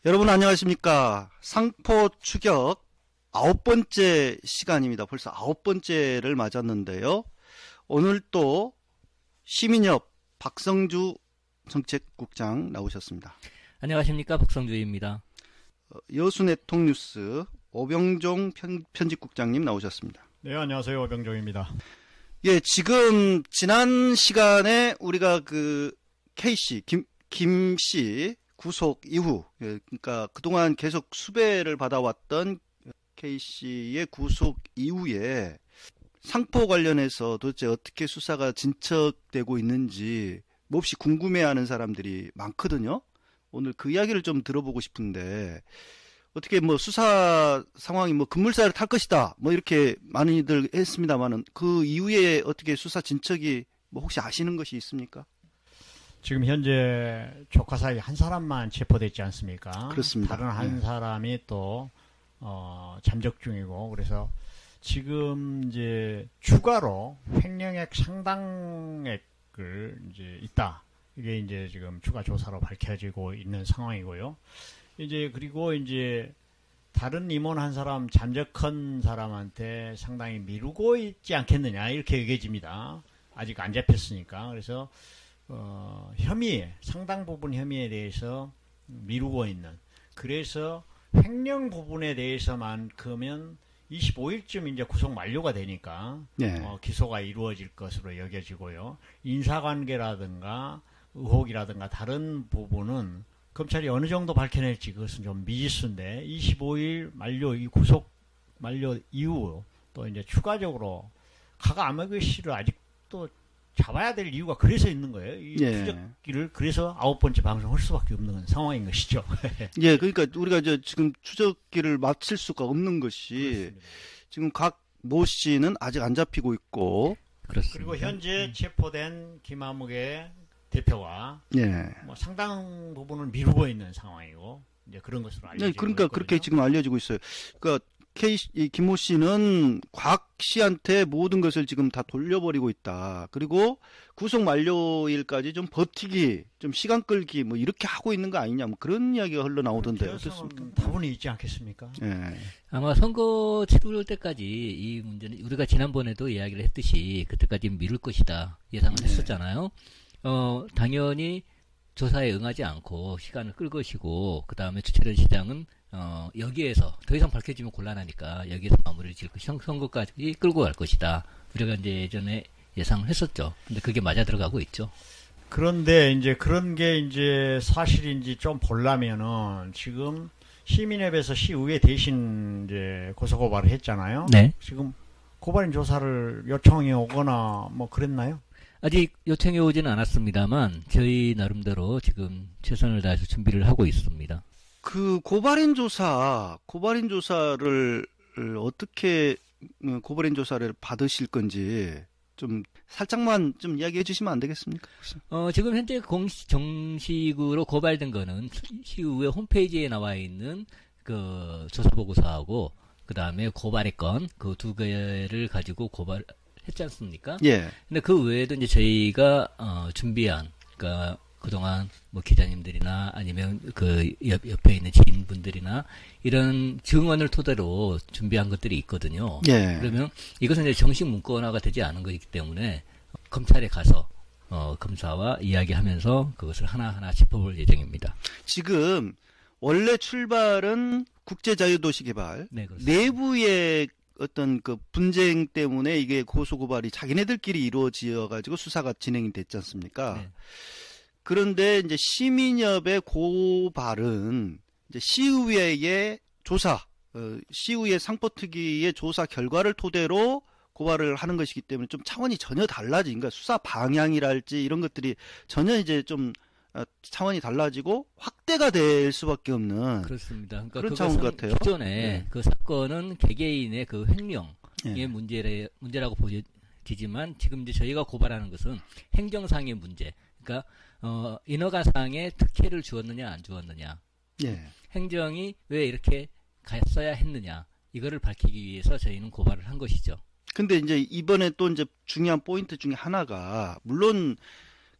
여러분 안녕하십니까. 상포 추격 9번째 시간입니다. 벌써 9번째를 맞았는데요. 오늘 또 시민협 박성주 정책국장 나오셨습니다. 안녕하십니까. 박성주입니다. 여수네통뉴스 오병종 편집국장님 나오셨습니다. 네, 안녕하세요. 오병종입니다. 예, 지금 지난 시간에 우리가 그 K씨 김씨 구속 이후, 그러니까 그동안 계속 수배를 받아왔던 K씨의 구속 이후에 상포 관련해서 도대체 어떻게 수사가 진척되고 있는지 몹시 궁금해하는 사람들이 많거든요. 오늘 그 이야기를 좀 들어보고 싶은데 어떻게 뭐 수사 상황이 뭐 급물살을 탈 것이다 뭐 이렇게 많이들 했습니다만은 그 이후에 어떻게 수사 진척이 뭐 혹시 아시는 것이 있습니까? 지금 현재 조카 사이 한 사람만 체포됐지 않습니까? 그렇습니다. 다른 한 사람이 또 잠적 중이고, 그래서 지금 이제 추가로 횡령액 상당액을 이제 있다. 이게 이제 지금 추가 조사로 밝혀지고 있는 상황이고요. 이제 그리고 이제 다른 임원 한 사람 잠적한 사람한테 상당히 미루고 있지 않겠느냐 이렇게 얘기해집니다. 아직 안 잡혔으니까. 그래서 혐의에, 상당 부분 혐의에 대해서 미루고 있는. 그래서 횡령 부분에 대해서만큼은 25일쯤 이제 구속 만료가 되니까 네. 기소가 이루어질 것으로 여겨지고요. 인사관계라든가 의혹이라든가 다른 부분은 검찰이 어느 정도 밝혀낼지 그것은 좀 미지수인데 25일 만료, 이 구속 만료 이후 또 이제 추가적으로 가가 아메그 씨를 아직도 잡아야 될 이유가 그래서 있는 거예요. 이 추적기를 그래서 9번째 방송을 할 수밖에 없는 상황인 것이죠. 예, 그러니까 우리가 지금 추적기를 마칠 수가 없는 것이 그렇습니다. 지금 각 모 씨는 아직 안 잡히고 있고 그렇습니다. 그리고 현재 체포된 김아무개 대표가 뭐 상당 부분을 미루고 있는 상황이고 이제 그런 것으로 알려지고 있거든요. 그러니까 그렇게 지금 알려지고 있어요. 그러니까 김모 씨는 곽 씨한테 모든 것을 지금 다 돌려버리고 있다. 그리고 구속 만료일까지 좀 버티기, 좀 시간 끌기, 뭐 이렇게 하고 있는 거 아니냐, 뭐 그런 이야기가 흘러나오던데 어떻습니까? 다분히 있지 않겠습니까? 예. 아마 선거 치룰 때까지 이 문제는 우리가 지난번에도 이야기를 했듯이 그때까지 미룰 것이다 예상을 했었잖아요. 당연히 조사에 응하지 않고 시간을 끌 것이고 그 다음에 주철현 시장은 여기에서 더 이상 밝혀지면 곤란하니까 여기에서 마무리를 지을 것이 선거까지 끌고 갈 것이다. 우리가 이제 예전에 예상을 했었죠. 근데 그게 맞아 들어가고 있죠. 그런데 이제 그런 게 이제 사실인지 좀 보려면은 지금 시민협에서 시의회 대신 이제 고소고발을 했잖아요. 네. 지금 고발인 조사를 요청해 오거나 뭐 그랬나요? 아직 요청해 오지는 않았습니다만 저희 나름대로 지금 최선을 다해서 준비를 하고 있습니다. 그 고발인 조사를 어떻게 고발인 조사를 받으실 건지 좀 살짝만 좀 이야기해 주시면 안 되겠습니까? 지금 현재 정식으로 고발된 거는 시의회 홈페이지에 나와 있는 그 조사보고서하고 그 다음에 고발의 건 그 두 개를 가지고 고발했지 않습니까? 예. 근데 그 외에도 이제 저희가 준비한 그러니까 그동안 뭐 기자님들이나 아니면 그 옆에 있는 지인분들이나 이런 증언을 토대로 준비한 것들이 있거든요. 예. 그러면 이것은 이제 정식 문건화가 되지 않은 것이기 때문에 검찰에 가서 검사와 이야기하면서 그것을 하나하나 짚어볼 예정입니다. 지금 원래 출발은 국제자유도시개발 네, 그렇습니다. 내부의 어떤 그 분쟁 때문에 이게 고소고발이 자기네들끼리 이루어지어가지고 수사가 진행이 됐지 않습니까? 네. 그런데 이제 시민협의 고발은 이제 시의회의 조사, 시의회 상포특위의 조사 결과를 토대로 고발을 하는 것이기 때문에 좀 차원이 전혀 달라진, 그러니까 수사 방향이랄지 이런 것들이 전혀 이제 좀 차원이 달라지고 확대가 될 수밖에 없는 그렇습니다. 그러니까 그런 차원 같아요. 기존에 그 사건은 개개인의 그 횡령의 문제라고 보여지지만 지금 이제 저희가 고발하는 것은 행정상의 문제. 그러니까 인허가상의 특혜를 주었느냐 안 주었느냐. 예. 행정이 왜 이렇게 갔어야 했느냐 이거를 밝히기 위해서 저희는 고발을 한 것이죠. 근데 이제 이번에 또 이제 중요한 포인트 중에 하나가 물론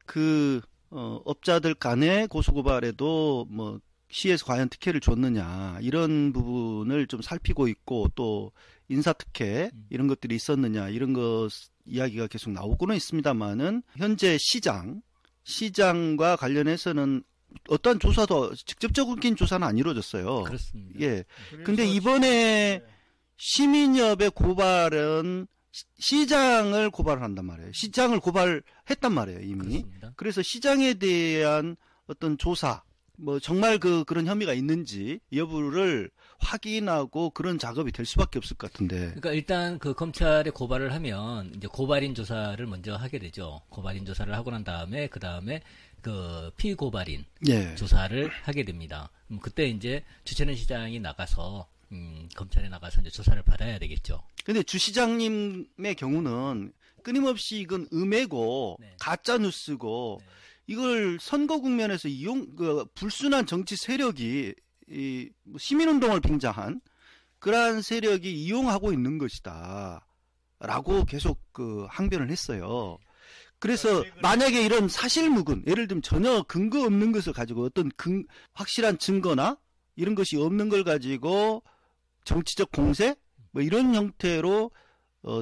그 업자들 간의 고소고발에도 뭐 시에서 과연 특혜를 줬느냐 이런 부분을 좀 살피고 있고 또 인사특혜 이런 것들이 있었느냐 이런 것 이야기가 계속 나오고는 있습니다만은 현재 시장과 관련해서는 어떠한 조사도 직접적인 조사는 안 이루어졌어요. 그렇습니다. 예. 근데 이번에 시민협의 고발은 시장을 고발을 한단 말이에요. 시장을 고발했단 말이에요, 이미. 그렇습니다. 그래서 시장에 대한 어떤 조사, 뭐 정말 그런 혐의가 있는지 여부를 확인하고 그런 작업이 될 수밖에 없을 것 같은데. 그러니까 일단 그 검찰에 고발을 하면 이제 고발인 조사를 먼저 하게 되죠. 고발인 조사를 하고 난 다음에 그 다음에 그 피고발인 예. 조사를 하게 됩니다. 그때 이제 주최는 시장이 나가서 검찰에 나가서 이제 조사를 받아야 되겠죠. 근데 주 시장님의 경우는 끊임없이 이건 음해고 네. 가짜 뉴스고 네. 이걸 선거 국면에서 불순한 정치 세력이 뭐 시민운동을 빙자한 그러한 세력이 이용하고 있는 것이다. 라고 계속 항변을 했어요. 그래서 만약에 이런 사실무근, 예를 들면 전혀 근거 없는 것을 가지고 어떤 확실한 증거나 이런 것이 없는 걸 가지고 정치적 공세? 뭐 이런 형태로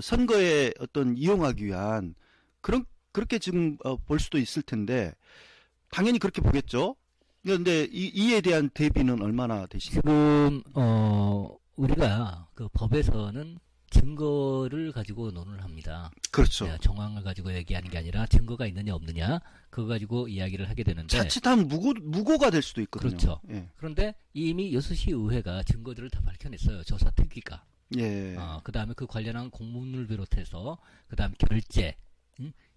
선거에 어떤 이용하기 위한 그렇게 지금 볼 수도 있을 텐데 당연히 그렇게 보겠죠. 그런데 이에 대한 대비는 얼마나 되시나요? 지금 우리가 그 법에서는 증거를 가지고 논의를 합니다. 그렇죠. 정황을 가지고 얘기하는 게 아니라 증거가 있느냐 없느냐 그거 가지고 이야기를 하게 되는데 자칫하면 무고가 될 수도 있거든요. 그렇죠. 예. 그런데 이미 여수시 의회가 증거들을 다 밝혀냈어요. 조사 특위가. 예. 그 다음에 그 관련한 공문을 비롯해서 그 다음 결제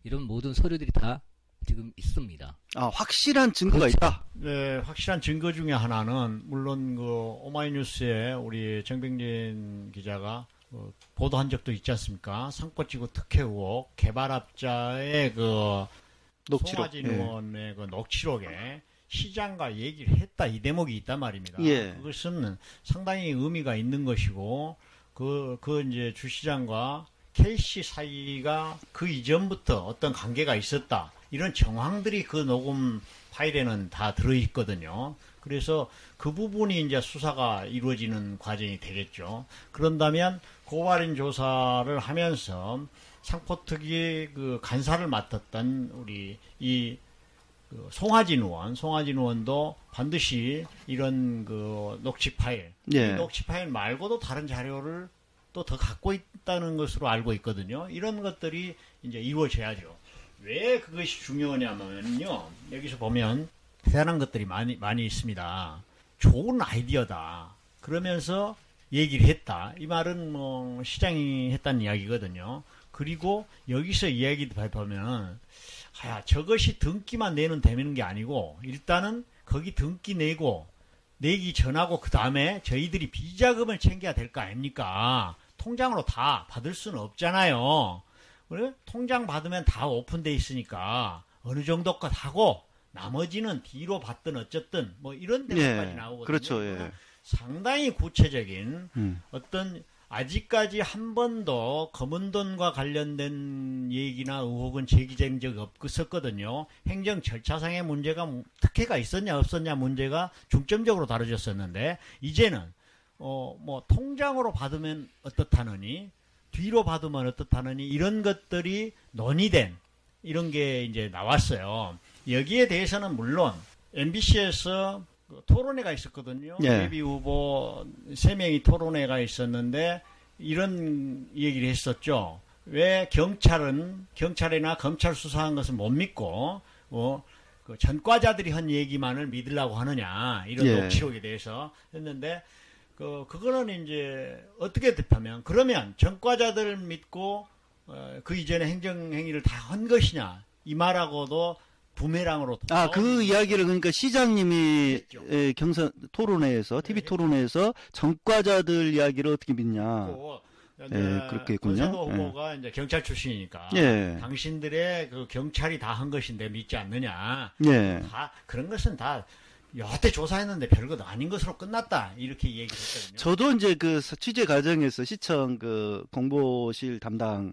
이런 모든 서류들이 다 지금 있습니다. 확실한 증거가 그렇죠. 있다. 네, 확실한 증거 중에 하나는 물론 그 오마이뉴스에 우리 정병진 기자가 보도한 적도 있지 않습니까? 상포지구 특혜 의혹 개발업자의 그 녹취록. 송하진 의원의 그 녹취록에 시장과 얘기를 했다 이 대목이 있단 말입니다. 예. 그것은 상당히 의미가 있는 것이고 그 이제 주시장과 K씨 사이가 그 이전부터 어떤 관계가 있었다. 이런 정황들이 그 녹음 파일에는 다 들어있거든요. 그래서 그 부분이 이제 수사가 이루어지는 과정이 되겠죠. 그런다면 고발인 조사를 하면서 상포특위 그 간사를 맡았던 우리 송하진 의원도 반드시 이런 그 녹취 파일, 예. 이 녹취 파일 말고도 다른 자료를 또 더 갖고 있다는 것으로 알고 있거든요. 이런 것들이 이제 이루어져야죠. 왜 그것이 중요하냐면요. 여기서 보면 대단한 것들이 많이 있습니다. 좋은 아이디어다. 그러면서 얘기를 했다. 이 말은 뭐 시장이 했다는 이야기거든요. 그리고 여기서 이야기 보면 저것이 등기만 내면 되는 게 아니고 일단은 거기 등기 내기 전하고 그 다음에 저희들이 비자금을 챙겨야 될 거 아닙니까? 통장으로 다 받을 수는 없잖아요. 그래? 통장 받으면 다 오픈돼 있으니까 어느 정도 것 하고 나머지는 뒤로 받든 어쨌든 뭐 이런 데까지 나오거든요. 그렇죠. 예. 상당히 구체적인 어떤 아직까지 한 번도 검은 돈과 관련된 얘기나 의혹은 제기된 적이 없었거든요. 행정 절차상의 문제가 특혜가 있었냐 없었냐 문제가 중점적으로 다뤄졌었는데 이제는 뭐 통장으로 받으면 어떻다느니 뒤로 받으면 어떻다느니 이런 것들이 논의된 이런 게 이제 나왔어요. 여기에 대해서는 물론 MBC에서 토론회가 있었거든요. 예. 예비 후보 3명이 토론회가 있었는데 이런 얘기를 했었죠. 왜 경찰이나 검찰 수사한 것을 못 믿고 그 전과자들이 한 얘기만을 믿으려고 하느냐 이런 예. 녹취록에 대해서 했는데 그거는 이제 어떻게 됐다면 그러면 전과자들을 믿고 그 이전에 행정행위를 다 한 것이냐 이 말하고도 부메랑으로 그 이야기를 그러니까 시장님이 했죠. 경선 토론회에서 TV 토론회에서 전과자들 이야기를 어떻게 믿냐. 그렇게 했군요. 권세도 후보가 이제 경찰 출신이니까 당신들의 그 경찰이 다 한 것인데 믿지 않느냐. 예. 다 그런 것은 다 여태 조사했는데 별것 아닌 것으로 끝났다 이렇게 얘기를 했거든요. 저도 이제 그 취재 과정에서 시청 그 공보실 담당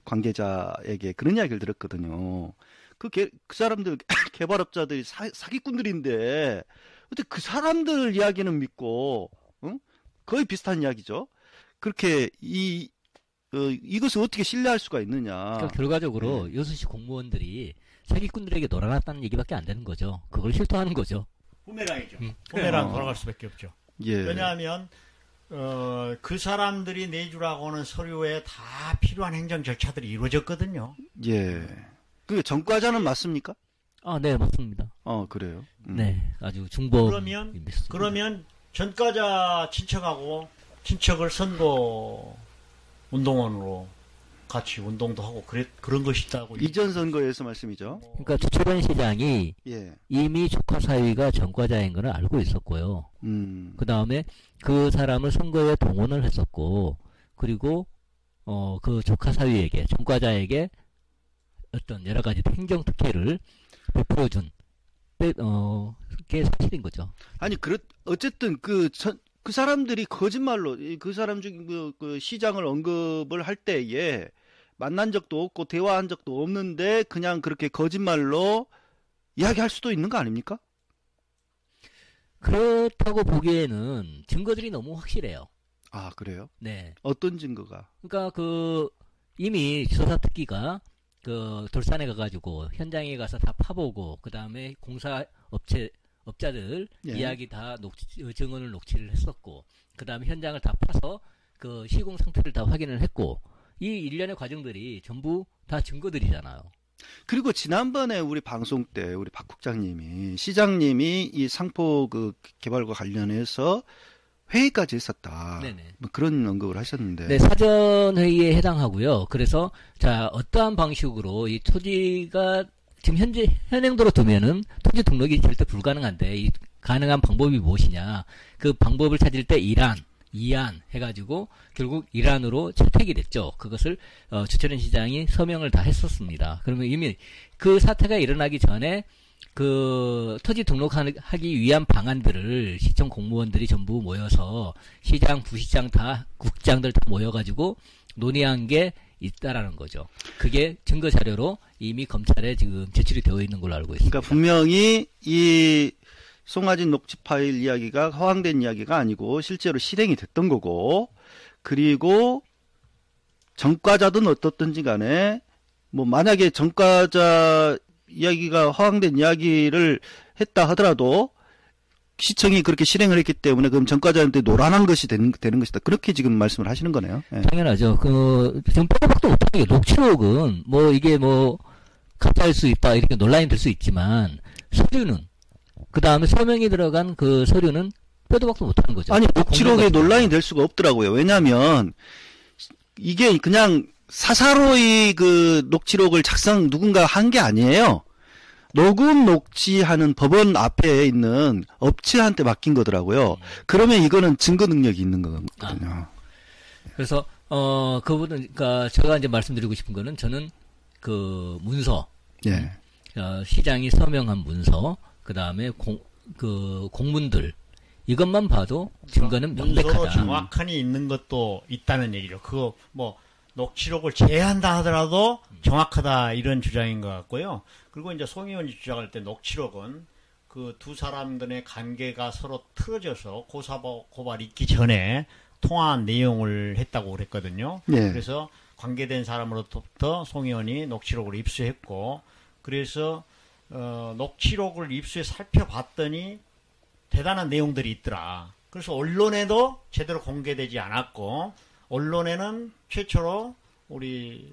관계자에게 그런 이야기를 들었거든요. 그 사람들 개발업자들이 사기꾼들인데 어떻게 그 사람들 이야기는 믿고 거의 비슷한 이야기죠. 그렇게 이것을 어떻게 신뢰할 수가 있느냐. 그러니까 결과적으로 여수시 공무원들이 사기꾼들에게 놀아났다는 얘기밖에 안 되는 거죠. 그걸 실토하는 거죠. 부메랑이죠. 부메랑 그래요. 돌아갈 수밖에 없죠. 예. 왜냐하면 그 사람들이 내주라고 하는 서류에 다 필요한 행정 절차들이 이루어졌거든요. 예. 그 전과자는 맞습니까? 아, 네, 맞습니다. 그래요. 네, 아주 중범. 그러면 전과자 친척하고 친척을 선거 운동원으로 같이 운동도 하고 그런 것이 있다고. 이전 선거에서 말씀이죠. 그러니까 주철현 시장이 예. 이미 조카 사위가 전과자인 걸 알고 있었고요. 그 다음에 그 사람을 선거에 동원을 했었고, 그리고 그 조카 사위에게 전과자에게 어떤 여러 가지 행정 특혜를 베풀어준 게 사실인 거죠. 아니 어쨌든 그 사람들이 거짓말로 그 사람 중 그 시장을 언급을 할 때에 만난 적도 없고 대화한 적도 없는데 그냥 그렇게 거짓말로 이야기할 수도 있는 거 아닙니까? 그렇다고 보기에는 증거들이 너무 확실해요. 아, 그래요? 네. 어떤 증거가? 그러니까 이미 조사특기가 돌산에 가가지고 현장에 가서 다 파보고 그 다음에 업자들 예. 이야기 다 증언을 녹취를 했었고 그 다음에 현장을 다 파서 그 시공 상태를 다 확인을 했고 이 일련의 과정들이 전부 다 증거들이잖아요. 그리고 지난번에 우리 방송 때 우리 박 국장님이 시장님이 이 상포 그 개발과 관련해서 회의까지 했었다. 네네. 뭐 그런 언급을 하셨는데. 네, 사전 회의에 해당하고요. 그래서 자 어떠한 방식으로 이 토지가 지금 현행도로 두면은 토지 등록이 절대 불가능한데 이 가능한 방법이 무엇이냐? 그 방법을 찾을 때 1안, 2안 해가지고 결국 1안으로 채택이 됐죠. 그것을 주철현 시장이 서명을 다 했었습니다. 그러면 이미 그 사태가 일어나기 전에 그 토지 등록하기 위한 방안들을 시청 공무원들이 전부 모여서 시장, 부시장 다 국장들 다 모여가지고 논의한 게 있다라는 거죠. 그게 증거 자료로 이미 검찰에 지금 제출이 되어 있는 걸로 알고 있습니다. 그러니까 분명히 이 송화진 녹취 파일 이야기가 허황된 이야기가 아니고 실제로 실행이 됐던 거고, 그리고 전과자든 어떻든지 간에 뭐 만약에 전과자 이야기가 허황된 이야기를 했다 하더라도 시청이 그렇게 실행을 했기 때문에 그럼 전과자한테 노란한 것이 되는 것이다. 그렇게 지금 말씀을 하시는 거네요. 예. 당연하죠. 지금 빼박도 못하는 게 녹취록은 뭐 이게 뭐 가짜일 수 있다 이렇게 논란이 될 수 있지만 서류는 그 다음에 서명이 들어간 그 서류는 빼도 박도 못하는 거죠. 아니 녹취록에 논란이 될 수가 없더라고요. 왜냐하면 이게 그냥 사사로이 그 녹취록을 누군가 한 게 아니에요. 녹음 녹취하는 법원 앞에 있는 업체한테 맡긴 거더라고요. 그러면 이거는 증거 능력이 있는 거거든요. 그래서 그 부분, 그러니까 제가 이제 말씀드리고 싶은 거는 저는 그 문서, 예. 시장이 서명한 문서, 그 다음에 공문들 이것만 봐도 증거는 명백하다. 문서로 정확하니 있는 것도 있다는 얘기죠. 그거 뭐 녹취록을 제한다 하더라도 정확하다 이런 주장인 것 같고요. 그리고 이제 송 의원이 주장할 때 녹취록은 그 두 사람들의 관계가 서로 틀어져서 고발 있기 전에 통화한 내용을 했다고 그랬거든요. 예. 그래서 관계된 사람으로부터 송 의원이 녹취록을 입수했고, 그래서 녹취록을 입수해 살펴봤더니 대단한 내용들이 있더라. 그래서 언론에도 제대로 공개되지 않았고, 언론에는 최초로 우리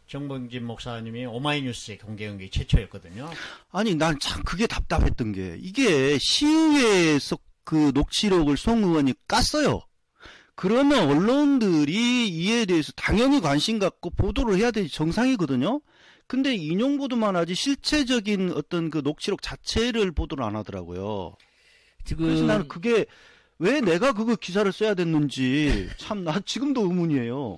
정봉진 목사님이 오마이뉴스에 공개한 게 최초였거든요. 아니 난 참 그게 답답했던 게 이게 시의회에서 그 녹취록을 송 의원이 깠어요. 그러면 언론들이 이에 대해서 당연히 관심 갖고 보도를 해야 되지 정상이거든요. 근데 인용 보도만 하지 실체적인 어떤 그 녹취록 자체를 보도를 안 하더라고요. 그래서 나는 그게 왜 내가 그거 기사를 써야 됐는지 참 나 지금도 의문이에요.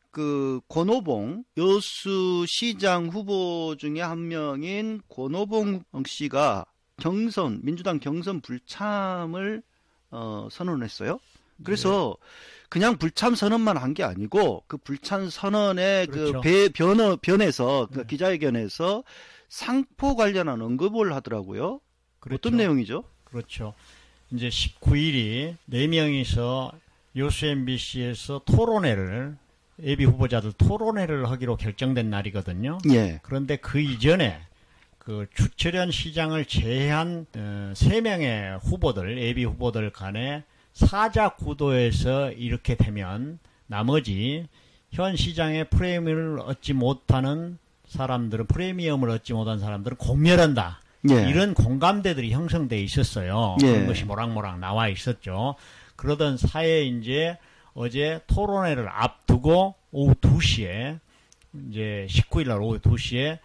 그 권오봉 여수시장 후보 중에 한 명인 권오봉 씨가 민주당 경선 불참을 선언했어요. 그래서 그냥 불참 선언만 한 게 아니고 그 불참 선언의 그렇죠. 그 변에서 그 네. 기자회견에서 상포 관련한 언급을 하더라고요. 그렇죠. 어떤 내용이죠? 그렇죠. 이제 19일이 4명이서 요수 MBC에서 토론회를 예비 후보자들 토론회를 하기로 결정된 날이거든요. 예. 그런데 그 이전에 그 주철현 시장을 제외한 3명의 후보들, 예비 후보들 간에 사자 구도에서 이렇게 되면 나머지 현 시장의 프리미엄을 얻지 못한 사람들은 공멸한다. 예. 이런 공감대들이 형성돼 있었어요. 예. 그런 것이 모락모락 나와 있었죠. 그러던 사이에 이제 어제 토론회를 앞두고 오후 2시에 이제 19일 날 오후 2시에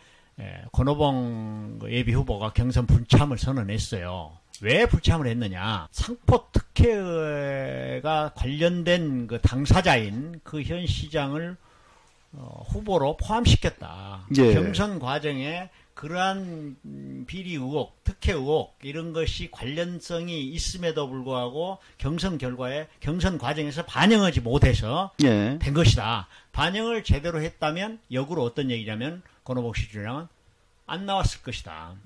권오봉 예비 후보가 경선 불참을 선언했어요. 왜 불참을 했느냐? 상포 특혜가 관련된 그 당사자인 그 현 시장을 후보로 포함시켰다. 예. 경선 과정에 그러한 비리 의혹, 특혜 의혹 이런 것이 관련성이 있음에도 불구하고 경선 결과에 경선 과정에서 반영하지 못해서 예. 된 것이다. 반영을 제대로 했다면 역으로 어떤 얘기냐면 권오봉 씨 주장은 안 나왔을 것이다.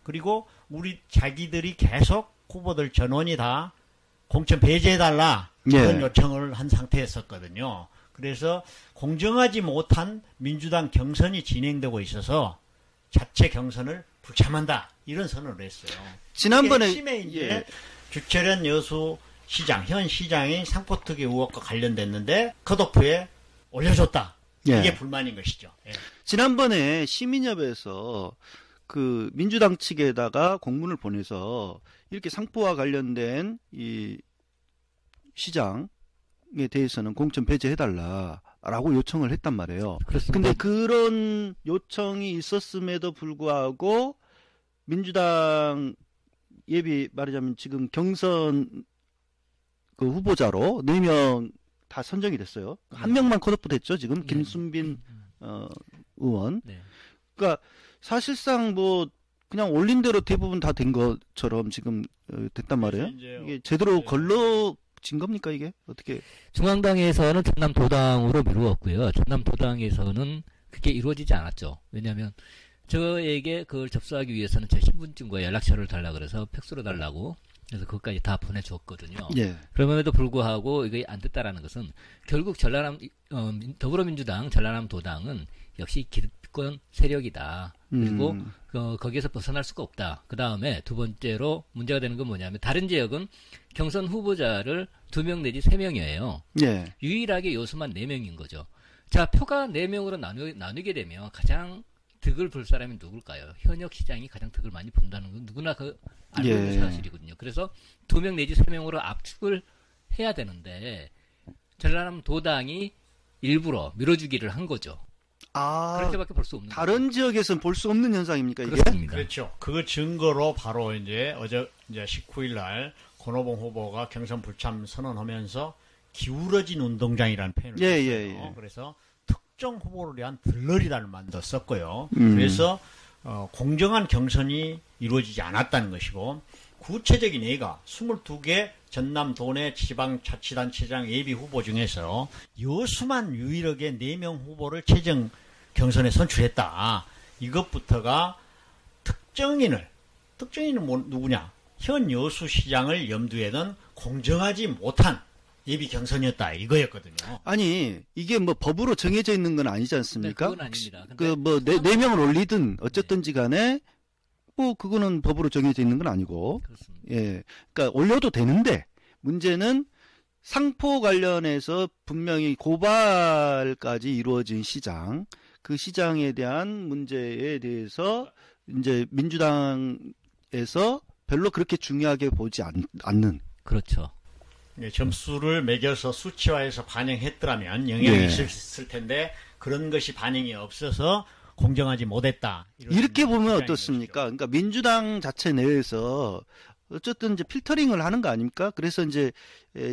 그리고 우리 자기들이 계속 후보들 전원이 다 공천 배제해달라 그런 예. 요청을 한 상태였었거든요. 그래서 공정하지 못한 민주당 경선이 진행되고 있어서 자체 경선을 불참한다 이런 선언을 했어요. 지난번에 핵심에 이제 예. 주철현 여수 시장 현 시장이 상포특혜 의혹과 관련됐는데 컷오프에 올려줬다. 예. 이게 불만인 것이죠. 예. 지난번에 시민협에서 그 민주당 측에다가 공문을 보내서 이렇게 상포와 관련된 이 시장에 대해서는 공천 배제해달라라고 요청을 했단 말이에요. 그렇습니다. 근데 그런 요청이 있었음에도 불구하고 민주당 예비 말하자면 지금 경선 그 후보자로 4명 다 선정이 됐어요. 한 명만 컷오프 됐죠. 지금 김순빈 의원. 네. 그러니까 사실상 뭐 그냥 올린 대로 대부분 다 된 것처럼 지금 됐단 말이에요. 이게 제대로 걸러진 겁니까 이게? 어떻게? 중앙당에서는 전남도당으로 미루었고요. 전남도당에서는 그게 이루어지지 않았죠. 왜냐하면 저에게 그걸 접수하기 위해서는 제 신분증과 연락처를 달라 그래서 팩스로 달라고 그래서 그것까지 다 보내줬거든요. 예. 그럼에도 불구하고 이게 안 됐다라는 것은 결국 더불어민주당 전라남도당은 역시 기득권 세력이다. 그리고 거기에서 벗어날 수가 없다. 그 다음에 두 번째로 문제가 되는 건 뭐냐면 다른 지역은 경선 후보자를 2명 내지 3명이에요. 예. 유일하게 요수만 4명인 거죠. 자, 표가 4명으로 나누게 되면 가장 득을 볼 사람이 누굴까요? 현역 시장이 가장 득을 많이 본다는 건 누구나 알고 있는 사실이거든요. 그래서 2명 내지 3명으로 압축을 해야 되는데 전라남도당이 일부러 밀어주기를 한 거죠. 아, 그렇게밖에 볼 수 없는 다른 지역에서는 볼 수 없는 현상입니까 이게? 그렇습니다. 그렇죠. 그 증거로 바로 이제 어제 19일 날 권오봉 후보가 경선 불참 선언하면서 기울어진 운동장이라는 표현을 예, 썼어요. 예, 예. 그래서 특정 후보를 위한 들러리라는 말도 썼고요. 그래서 공정한 경선이 이루어지지 않았다는 것이고 구체적인 예가 22개 전남 도내 지방자치단체장 예비 후보 중에서 여수만 유일하게 4명 후보를 최종 경선에 선출했다. 이것부터가 특정인은 누구냐? 현 여수시장을 염두에 둔 공정하지 못한 예비 경선이었다 이거였거든요. 아니 이게 뭐 법으로 정해져 있는 건 아니지 않습니까? 네, 그건 아닙니다. 그 뭐 네 명을 올리든 어쨌든지 간에 뭐 그거는 법으로 정해져 있는 건 아니고 그렇습니다. 예, 그러니까 올려도 되는데 문제는 상포 관련해서 분명히 고발까지 이루어진 시장, 그 시장에 대한 문제에 대해서 이제 민주당에서 별로 그렇게 중요하게 보지 않는. 그렇죠. 점수를 매겨서 수치화해서 반영했더라면 영향이 예. 있을 텐데 그런 것이 반영이 없어서 공정하지 못했다. 이렇게 보면 입장인 어떻습니까? 것이죠. 그러니까 민주당 자체 내에서 어쨌든 이제 필터링을 하는 거 아닙니까? 그래서 이제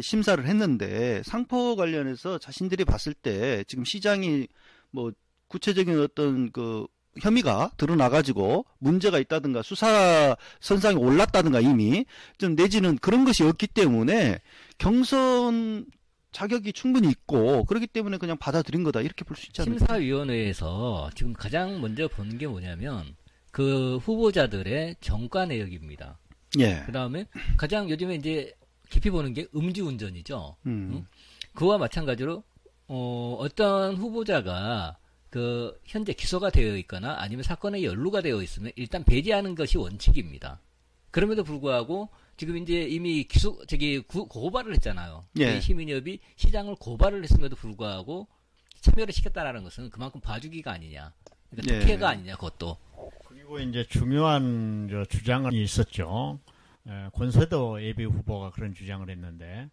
심사를 했는데 상포 관련해서 자신들이 봤을 때 지금 시장이 뭐 구체적인 어떤 그 혐의가 드러나가지고 문제가 있다든가 수사 선상에 올랐다든가 이미 좀 내지는 그런 것이 없기 때문에 경선 자격이 충분히 있고 그렇기 때문에 그냥 받아들인 거다 이렇게 볼 수 있지 않을까? 심사위원회에서 지금 가장 먼저 보는 게 뭐냐면 그 후보자들의 정과 내역입니다. 예. 그 다음에 가장 요즘에 이제 깊이 보는 게 음주운전이죠. 응? 그와 마찬가지로 어떤 후보자가 그 현재 기소가 되어 있거나 아니면 사건에 연루가 되어 있으면 일단 배제하는 것이 원칙입니다. 그럼에도 불구하고 지금 이제 이미 고발을 했잖아요. 예. 시민협이 시장을 고발을 했음에도 불구하고 참여를 시켰다라는 것은 그만큼 봐주기가 아니냐. 그러니까 특혜가 아니냐, 그것도. 그리고 이제 중요한 주장이 있었죠. 권세도 예비 후보가 그런 주장을 했는데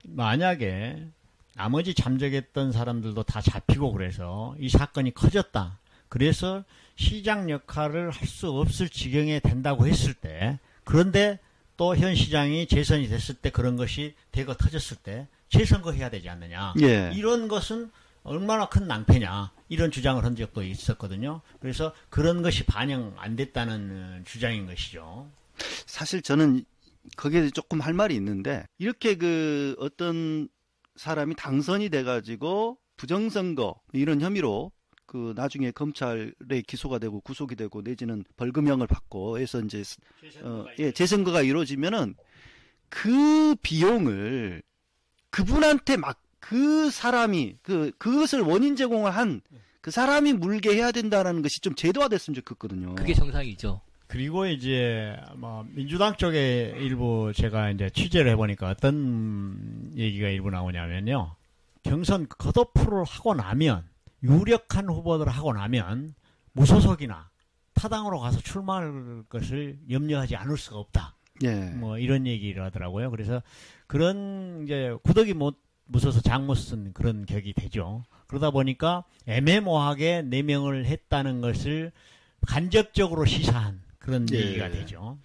만약에 나머지 잠적했던 사람들도 다 잡히고 그래서 이 사건이 커졌다. 그래서 시장 역할을 할 수 없을 지경에 된다고 했을 때 그런데 또 현 시장이 재선이 됐을 때 그런 것이 대거 터졌을 때 재선거 해야 되지 않느냐. 예. 이런 것은 얼마나 큰 낭패냐. 이런 주장을 한 적도 있었거든요. 그래서 그런 것이 반영 안 됐다는 주장인 것이죠. 사실 저는 거기에 조금 할 말이 있는데 이렇게 그 어떤 사람이 당선이 돼가지고 부정선거 이런 혐의로 그 나중에 검찰에 기소가 되고 구속이 되고 내지는 벌금형을 받고 해서 이제 재선거가 이루어지면은 그 비용을 그분한테 막 그 사람이 그것을 원인 제공을 한 그 사람이 물게 해야 된다라는 것이 좀 제도화됐으면 좋겠거든요. 그게 정상이죠. 그리고 이제 민주당 쪽에 일부 제가 이제 취재를 해보니까 어떤 얘기가 일부 나오냐면요. 경선 컷오프를 하고 나면 유력한 후보들을 하고 나면 무소속이나 타당으로 가서 출마할 것을 염려하지 않을 수가 없다. 예. 뭐 이런 얘기를 하더라고요. 그래서 그런 이제 구더기 못 무서서 장 못 쓴 그런 격이 되죠. 그러다 보니까 애매모호하게 내명을 했다는 것을 간접적으로 시사한 그런 예. 얘기가 되죠.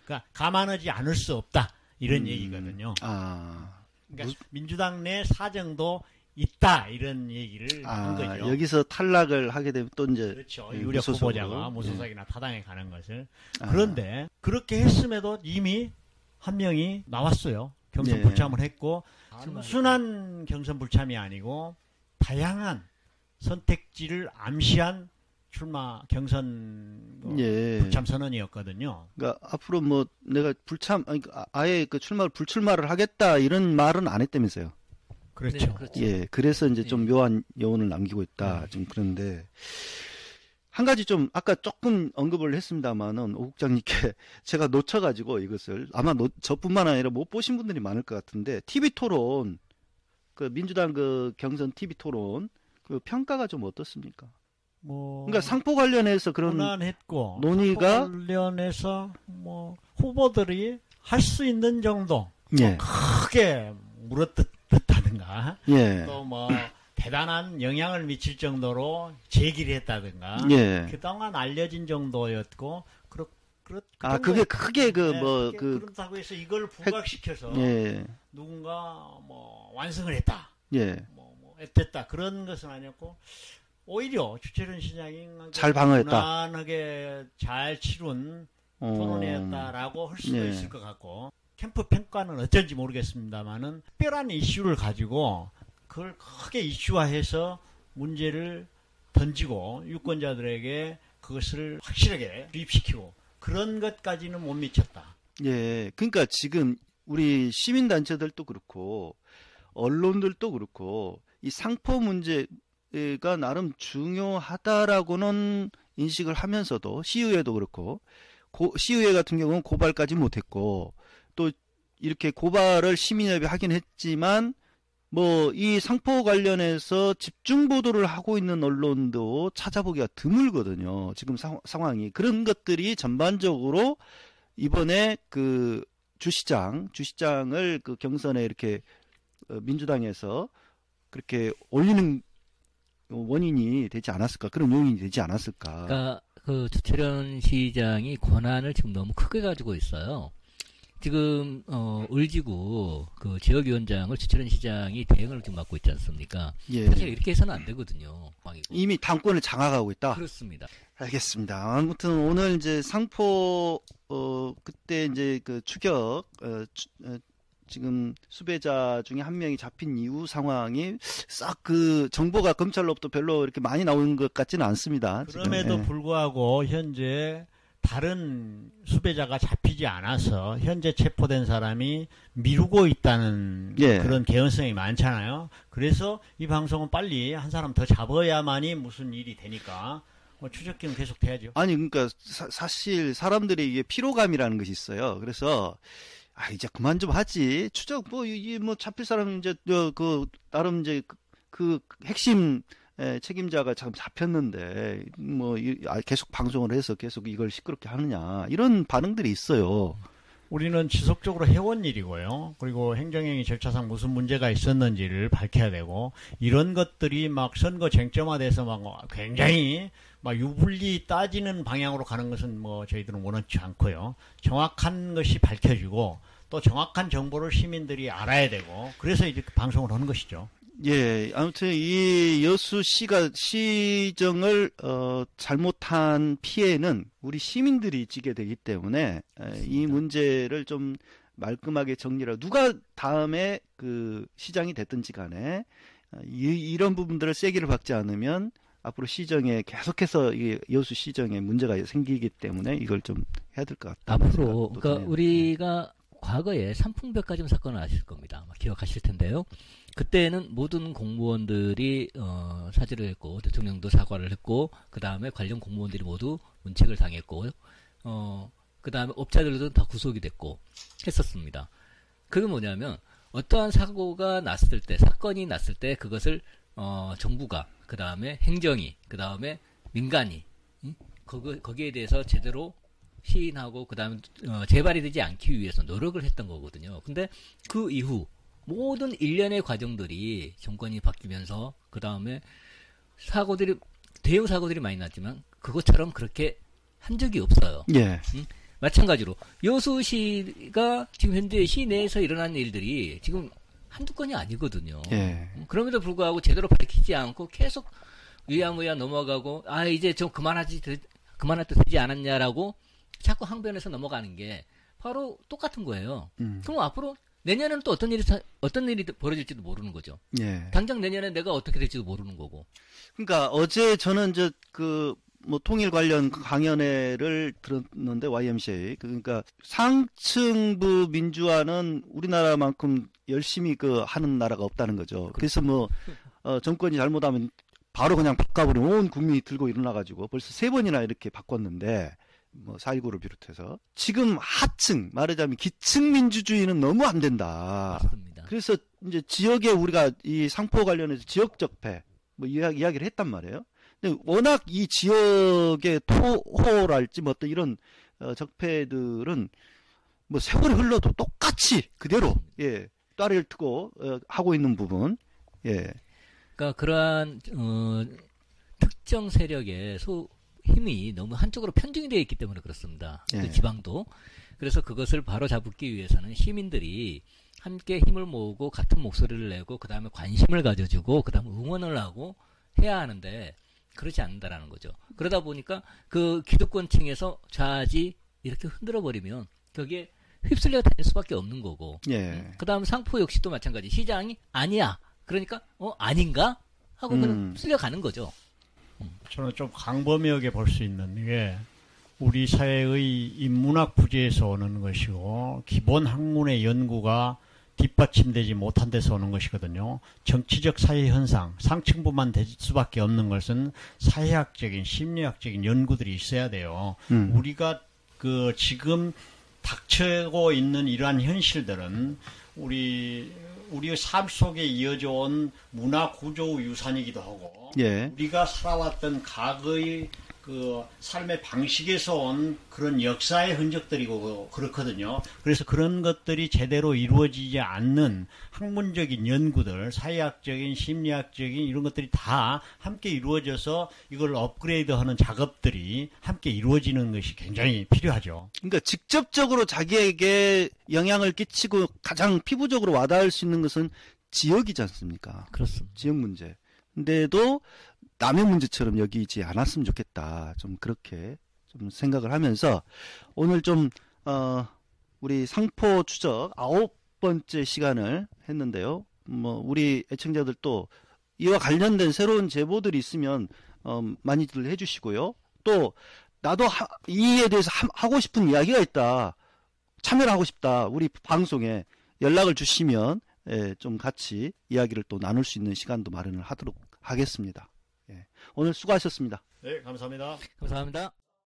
그러니까 감안하지 않을 수 없다 이런 얘기거든요. 그러니까 민주당 내 사정도 있다 이런 얘기를 한 거죠. 여기서 탈락을 하게 되면 또 이제 그렇죠. 유력 무소속으로. 후보자가 무소속이나 타당에 가는 것을 그런데 그렇게 했음에도 이미 한 명이 나왔어요. 경선 불참을 했고 단순한 경선 불참이 아니고 다양한 선택지를 암시한 출마 경선 불참 선언이었거든요. 그러니까 앞으로 뭐 내가 아예 그 불출마를 하겠다 이런 말은 안 했다면서요. 그렇죠. 네, 그렇죠. 예, 그래서 이제 좀 묘한 여운을 남기고 있다. 좀 그런데 한 가지 좀 아까 조금 언급을 했습니다만은 오 국장님께 제가 놓쳐가지고 이것을 아마 저뿐만 아니라 못 보신 분들이 많을 것 같은데 TV 토론 그 민주당 그 경선 TV 토론 그 평가가 좀 어떻습니까? 그러니까 상포 관련해서 그런 무난했고 논의가 상포 관련해서 뭐 후보들이 할 수 있는 정도 크게 물어뜯다든가 또 뭐 대단한 영향을 미칠 정도로 제기를 했다든가 그동안 알려진 정도였고 그게 크게 그렇다고 해서 이걸 부각시켜서 누군가 뭐 완성을 했다 뭐 했댔다 그런 것은 아니었고 오히려 주철현 시장이 잘 방어했다 무난하게 잘 치룬 토론회였다라고 할 수도 있을 것 같고 캠프 평가는 어쩐지 모르겠습니다만은 특별한 이슈를 가지고 그걸 크게 이슈화해서 문제를 던지고 유권자들에게 그것을 확실하게 주입시키고 그런 것까지는 못 미쳤다. 예, 그러니까 지금 우리 시민단체들도 그렇고 언론들도 그렇고 이 상포 문제가 나름 중요하다라고는 인식을 하면서도 시의회도 그렇고 시의회 같은 경우는 고발까지 못했고 또 이렇게 고발을 시민협이 하긴 했지만 뭐 이 상포 관련해서 집중 보도를 하고 있는 언론도 찾아보기가 드물거든요. 지금 상황이 그런 것들이 전반적으로 이번에 그 주시장을 그 경선에 이렇게 민주당에서 그렇게 올리는 원인이 되지 않았을까? 그런 요인이 되지 않았을까? 그러니까 그 주철현 시장이 권한을 지금 너무 크게 가지고 있어요. 지금 을지구 그 지역위원장을 주철현 시장이 대행을 지금 맡고 있지 않습니까? 사실 이렇게 해서는 안 되거든요. 이미 당권을 장악하고 있다. 그렇습니다. 알겠습니다. 아무튼 오늘 이제 상포 그때 이제 그 추격 지금 수배자 중에 한 명이 잡힌 이후 상황이 싹 그 정보가 검찰로부터 별로 이렇게 많이 나오는 것 같지는 않습니다. 그럼에도 지금. 예. 불구하고 현재 다른 수배자가 잡히지 않아서 현재 체포된 사람이 미루고 있다는 예. 그런 개연성이 많잖아요. 그래서 이 방송은 빨리 한 사람 더 잡아야만이 무슨 일이 되니까 추적기는 계속 돼야죠. 아니 그러니까 사실 사람들이 이게 피로감이라는 것이 있어요. 그래서 이제 그만 좀 하지. 추적 이게 잡힐 사람 이제 그 나름 이제 그 핵심 책임자가 참 잡혔는데 계속 방송을 해서 계속 이걸 시끄럽게 하느냐 이런 반응들이 있어요. 우리는 지속적으로 해온 일이고요. 그리고 행정행위 절차상 무슨 문제가 있었는지를 밝혀야 되고 이런 것들이 막 선거 쟁점화돼서 막 굉장히 막 유불리 따지는 방향으로 가는 것은 저희들은 원하지 않고요. 정확한 것이 밝혀지고 또 정확한 정보를 시민들이 알아야 되고 그래서 이제 방송을 하는 것이죠. 예, 아무튼 이 여수 씨가 시정을 잘못한 피해는 우리 시민들이 지게 되기 때문에 이 문제를 좀 말끔하게 정리를 누가 다음에 그 시장이 됐든지 간에 이런 부분들을 세기를 받지 않으면 앞으로 시정에 계속해서 이 여수 시정에 문제가 생기기 때문에 이걸 좀 해야 될 것 같다. 앞으로 그러니까 우리가 과거에 산풍백화점 사건을 아실 겁니다. 아마 기억하실 텐데요. 그때는 모든 공무원들이 사죄를 했고 대통령도 사과를 했고 그 다음에 관련 공무원들이 모두 문책을 당했고 그 다음에 업자들도 다 구속이 됐고 했었습니다. 그게 뭐냐면 어떠한 사고가 났을 때 사건이 났을 때 그것을 정부가 그 다음에 행정이 그 다음에 민간이 거기에 대해서 제대로 시인하고 그 다음에 재발이 되지 않기 위해서 노력을 했던 거거든요. 근데 그 이후 모든 일련의 과정들이 정권이 바뀌면서 그 다음에 대형 사고들이 많이 났지만 그것처럼 그렇게 한 적이 없어요. 예. 마찬가지로 여수시가 지금 현재 시내에서 일어난 일들이 지금 한두 건이 아니거든요. 예. 그럼에도 불구하고 제대로 밝히지 않고 계속 유야무야 넘어가고 이제 좀 그만할 때 되지 않았냐라고 자꾸 항변해서 넘어가는 게 바로 똑같은 거예요. 그럼 앞으로 내년에는 또 어떤 일이 벌어질지도 모르는 거죠. 예. 당장 내년에 내가 어떻게 될지도 모르는 거고. 그러니까 어제 저는 통일 관련 강연회를 들었는데 YMCA 그러니까 상층부 민주화는 우리나라만큼 열심히 하는 나라가 없다는 거죠. 그래서 정권이 잘못하면 바로 그냥 바꿔버리면 온 국민이 들고 일어나가지고 벌써 3번이나 이렇게 바꿨는데 4.19를 비롯해서 지금 하층 말하자면 기층 민주주의는 너무 안 된다. 맞습니다. 그래서 이제 지역에 우리가 이 상포 관련해서 지역 적폐 이야기를 했단 말이에요. 근데 워낙 이 지역의 토호랄지 어떤 이런 적폐들은 세월이 흘러도 똑같이 그대로 따를 트고 하고 있는 부분. 예. 그러니까 그러한 특정 세력의 힘이 너무 한쪽으로 편중이 되어 있기 때문에 그렇습니다. 예. 그 지방도. 그래서 그것을 바로 잡기 위해서는 시민들이 함께 힘을 모으고 같은 목소리를 내고 그 다음에 관심을 가져주고 그 다음에 응원을 하고 해야 하는데 그렇지 않는다라는 거죠. 그러다 보니까 그 기득권층에서 좌지 이렇게 흔들어 버리면 거기에 휩쓸려 다닐 수밖에 없는 거고. 예. 그 다음 상포 역시 또 마찬가지. 시장이 아니야. 그러니까 아닌가 하고 그냥 휩쓸려 가는 거죠. 저는 좀 광범위하게 볼 수 있는 게 우리 사회의 인문학 부재에서 오는 것이고 기본 학문의 연구가 뒷받침되지 못한 데서 오는 것이거든요. 정치적 사회 현상, 상층부만 될 수밖에 없는 것은 사회학적인 심리학적인 연구들이 있어야 돼요. 우리가 지금 닥치고 있는 이러한 현실들은 우리의 삶 속에 이어져 온 문화 구조 유산이기도 하고 예. 우리가 살아왔던 과거의 삶의 방식에서 온 그런 역사의 흔적들이고 그렇거든요. 그래서 그런 것들이 제대로 이루어지지 않는 학문적인 연구들, 사회학적인, 심리학적인 이런 것들이 다 함께 이루어져서 이걸 업그레이드하는 작업들이 함께 이루어지는 것이 굉장히 필요하죠. 그러니까 직접적으로 자기에게 영향을 끼치고 가장 피부적으로 와닿을 수 있는 것은 지역이지 않습니까? 그렇습니다. 지역 문제. 근데도 남의 문제처럼 여기지 않았으면 좋겠다. 좀 그렇게 좀 생각을 하면서 오늘 좀 우리 상포 추적 9번째 시간을 했는데요. 뭐 우리 애청자들도 이와 관련된 새로운 제보들이 있으면 많이들 해주시고요. 또 나도 이에 대해서 하고 싶은 이야기가 있다. 참여를 하고 싶다. 우리 방송에 연락을 주시면 좀 같이 이야기를 또 나눌 수 있는 시간도 마련을 하도록 하겠습니다. 오늘 수고하셨습니다. 네, 감사합니다. 감사합니다.